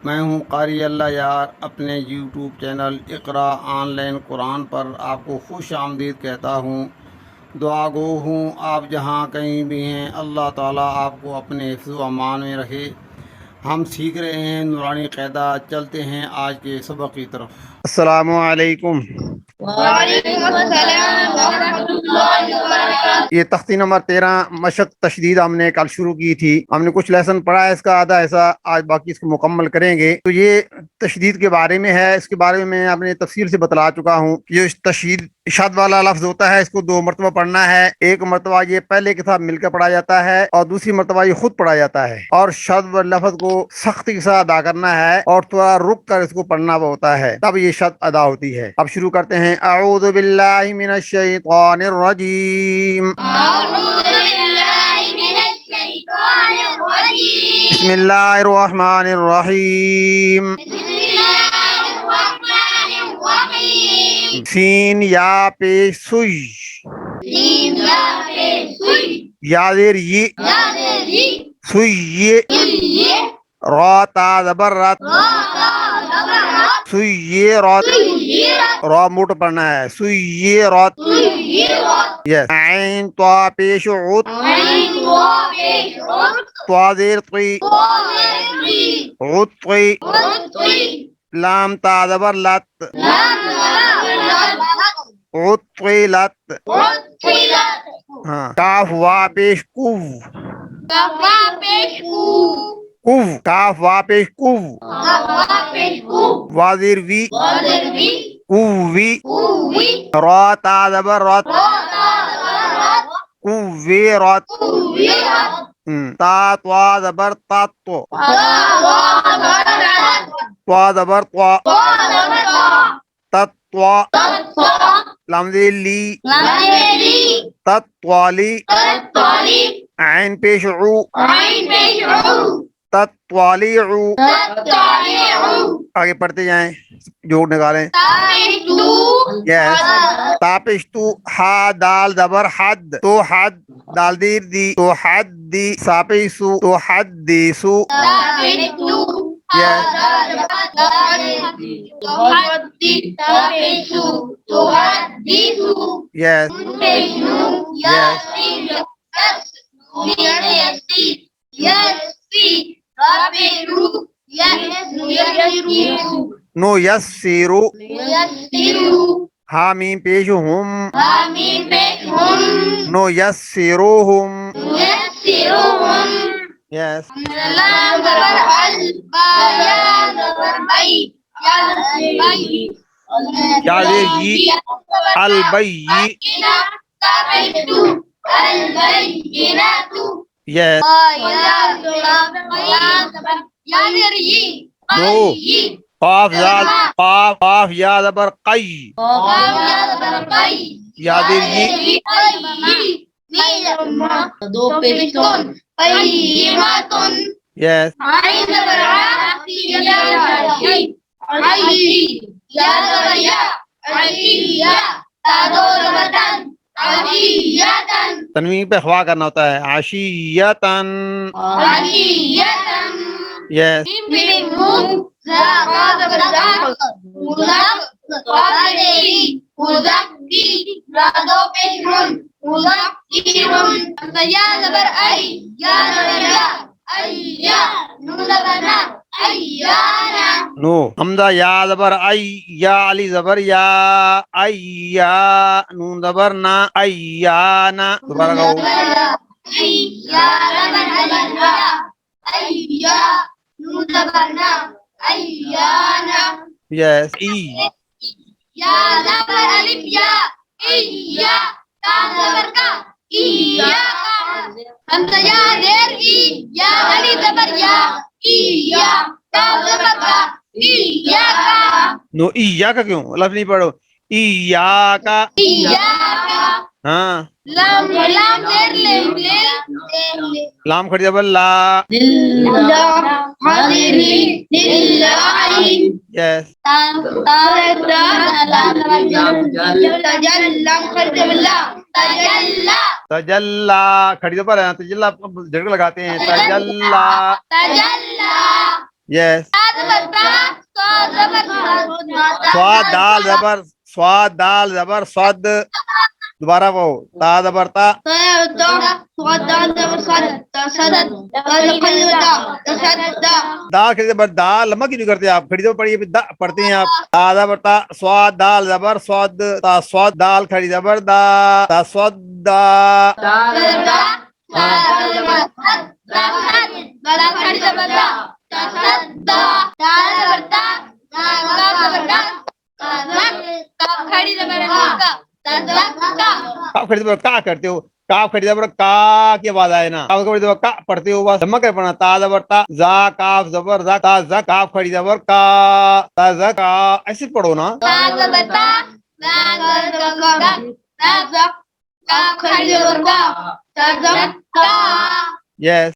मैं हूँ कारी अल्लाह यार। अपने YouTube channel Iqra online Quran पर आपको खुश आमदीद कहता हूँ। दुआ गो हूँ आप जहाँ कहीं भी हैं, अल्लाह ताला आपको अपने हिफ्ज़ व अमान में रखे। हम सीख रहे हैं नूरानी क़ायदा। चलते हैं आज के सबक की तरफ। अस्सलामु अलैकुम। वालेकुम अस्सलाम व रहमतुल्लाहि व बरकातहू। ये तख्ती नंबर 13 मशक तशदीद हमने कल शुरू की थी। हमने कुछ लेसन पढ़ा है इसका आधा ऐसा, आज बाकी इसको मुकम्मल करेंगे। तो ये तशदीद के बारे में है। इसके बारे में मैं अपने तफसील से बतला चुका हूँ। ये तशदीद इशाद वाला लफ्ज होता है, इसको 2 मरतबा पढ़ना है। एक मरतबा ये पहले के साथ मिलकर पढ़ा जाता है और दूसरी मरतबा ये खुद पढ़ा जाता है। और शद व लफ्ज को सख्ती के साथ अदा करना है और थोड़ा रुक कर इसको पढ़ना होता है, तब ये शद अदा होती है। अब शुरू करते हैं। अऊज़ु बिल्लाहि मिनश शैतानिर रजीम। बिस्मिल्लाहिर रहमानिर रहीम। सीन या पेश सुई, यादेर ये, सुई ये, रा ता ज़बर रत, सुई ये रात, रा मोट पढ़ना है। सुई ये रात, यस। ऐन त्वा पेश उत, त्वा ज़ेर ती, उत ती, लाम ता ज़बर लत, उत ती लत। हाँ। काफ वा पेश कुव, कुव, काफ वा पेश कुव, वाजिर वी, कुवी, रा ता ज़बर रत, कुवे रत। ता त्वा ज़बर तत, त्वा ज़बर त्वा, तत्वा, लमज़े ली, तत्वाली, ऐन पेश ऊ, तत्वालिउ। आगे पढ़ते जाएं, जोड़ निकालें। यस। तापिश्तु, हा दाल ज़बर हद, तो हद, दाल दीर दी, तो हद दी, सापिसु, तो हद दीसु। यस। यस। नो यस्सिरु, हामीम पेश हुम, नो यस्सिरुहुम। यस। यादेर ये, अलबय्यी। यस। नो काफ या ज़बर कई, यादेर ये, यस। तनवीन पे ख्वा करना होता है। आशियतन, यस। नो हमजा या ज़बर आई, या अली ज़बर या, अय्या, नून ज़बर ना, अय्याना। दोबारा कहो। यस। ई, नो ईया का क्यों लफ्ज़ नहीं पढ़ो। ईया का, हाँ। लाम खड़ी ज़बर ला, यस। तजल्ला खड़ी ज़बर है, तजल्ला झटका लगाते हैं। तजल्ला, यस। स्वाद दाल जबर स्वाद दाल जबर स्वाद दोबारा वो ता जबर ता दाल खड़ी जबर दाल लम्बा क्यों नहीं करते आप खड़ी जबर पढ़िए दा पढ़ते हैं आप ता जबर ता स्वाद दाल जबर स्वाद ता स्वाद दाल खड़ी जबर दा ता स्वाद दा आप खड़ी जबर का करते हो काफ खड़ी जबर का की आवाज आए ना काफ खड़ी जबर का पढ़ते हो बस जमा कर पढ़ना ता जबर ता जा काफ जबर जा ता जा काफ खड़ी जबर का ता जा का ऐसे पढ़ो ना यस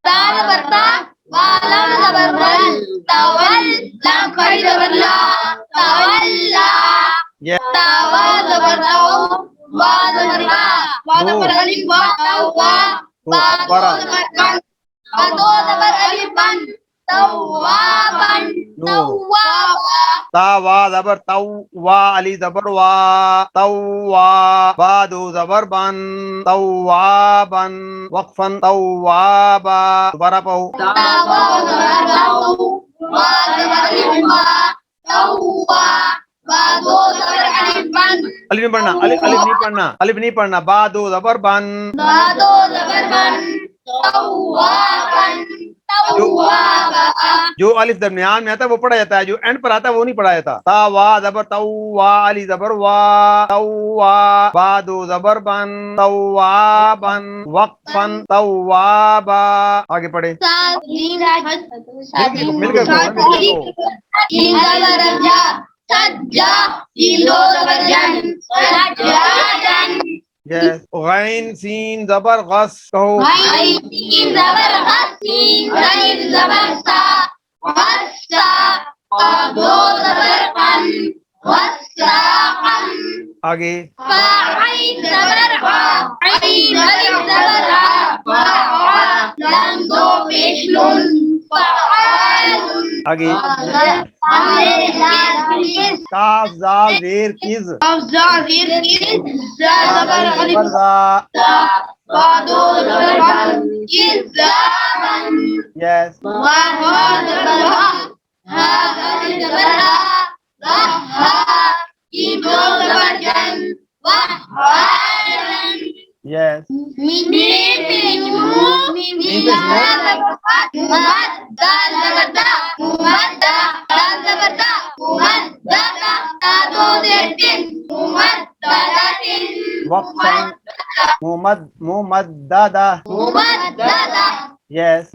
तावा जबर तौ वा अली जबर वा तौवा बादो जबर बन तौवा बन वक्फन तौवा बा दोबारा पढ़ो अलिफ नहीं पढ़ना अलिफ अलिफ नहीं पढ़ना बादो जबर बन जो अलिफ दरमियान में आता है वो पढ़ा जाता है जो एंड पर आता है वो नहीं पढ़ा जाता ता वा जबर तौ वा अली जबर वा तौ वा बादो जबर बन तौ वा बन वक्फन तौ वा बा आगे पढ़े यस गैन सीन जबर गस कहो आगे आगे काफ जा जेर किज यस यस मोहम्मद मोहम्मद दादा यस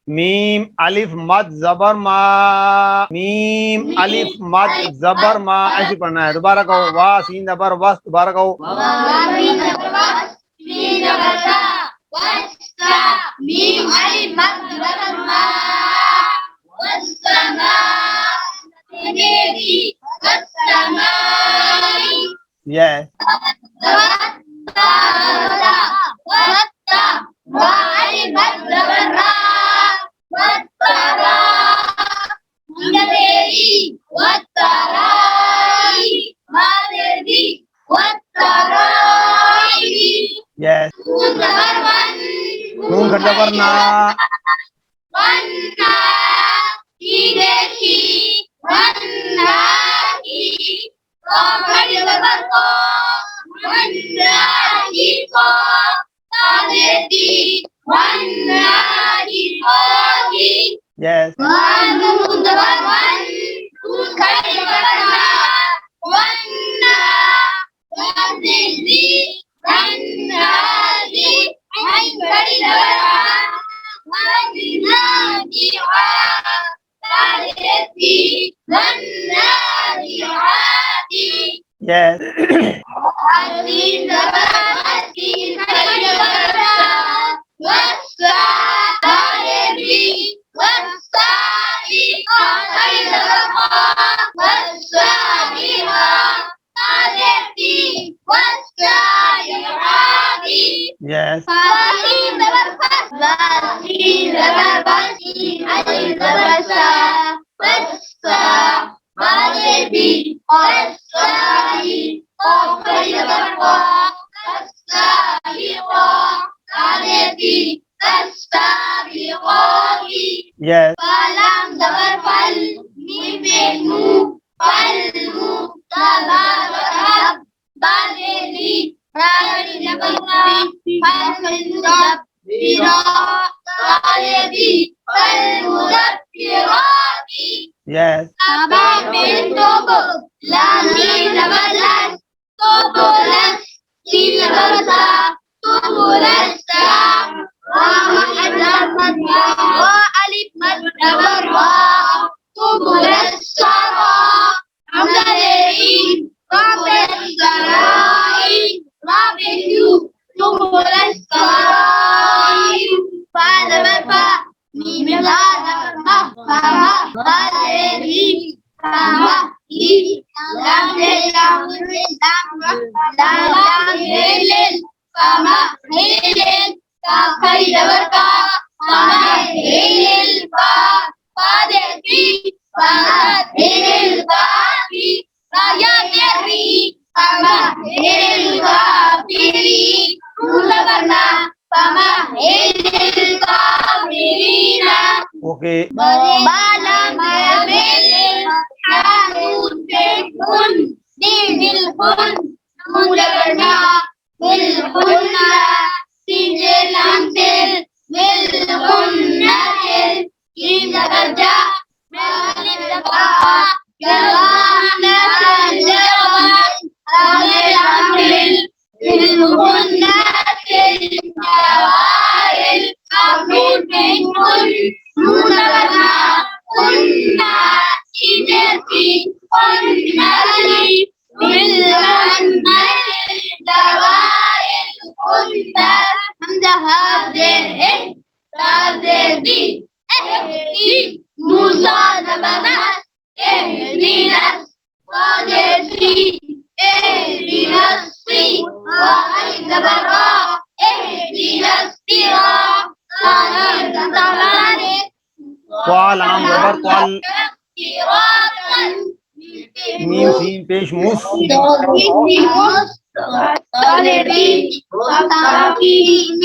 मीम अलिफ मद जबर मा मीम अलिफ मद जबर मा ऐसे पढ़ना है दोबारा कहो वा सीन जबर वस दोबारा कहो यस यस नून खड़ा वरना यस Yes. السين زبر السين زبر والسابي والسابي خير والسابها التي والسابحات Yes. فاسين زبر فاسين زبر فاسين الف زبر سا والسا التي والسابي خير السابقات Yes. فلم زبر فل ميم مو فالمو تبارك بدني راني زبر فالمدبرات طالبي فالمدبرات Yes. أبا من توبو لامين زبر توبولس سين برسا توبولسا ومحمد وألف مدبر توبولسا عمدالين رابط السراي رابط يو توبولسا فهذا بفا ميم هذا فما غالبين فما لام هلل فما هلل كاكاي دبركا فما هلل فادتي فما هلل بابي رايا تري فما هلل بابي مولبرنا فما هلل بابينا. Okay. بالم يمل حانون بكن دي بالكن مولبرنا بالكنا سجل أمثل بالكنة إذا برجع بالك دفاع جوانا الجوال أغير أمثل بالكنة الجوال أمثل بكن مولبرنا كنا إجتي كنا لي بالكنة الجوال كنا هذه موسى نبنا اهدنا صادقي اهدنا الصراط وأيضا براء اهدنا الصراط طال عم زبر طال ميم سين بيش موس طالبي مستقيم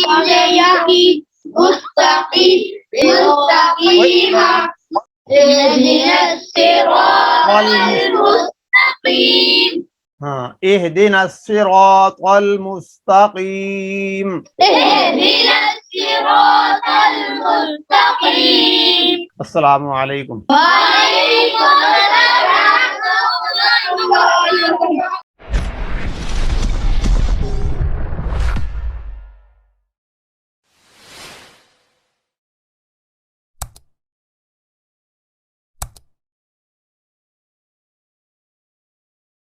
مستقيم مستقيم اهدنا الصراط المستقيم اهدنا الصراط المستقيم. اهدنا الصراط المستقيم. السلام عليكم. وعليكم السلام ورحمة الله وبركاته.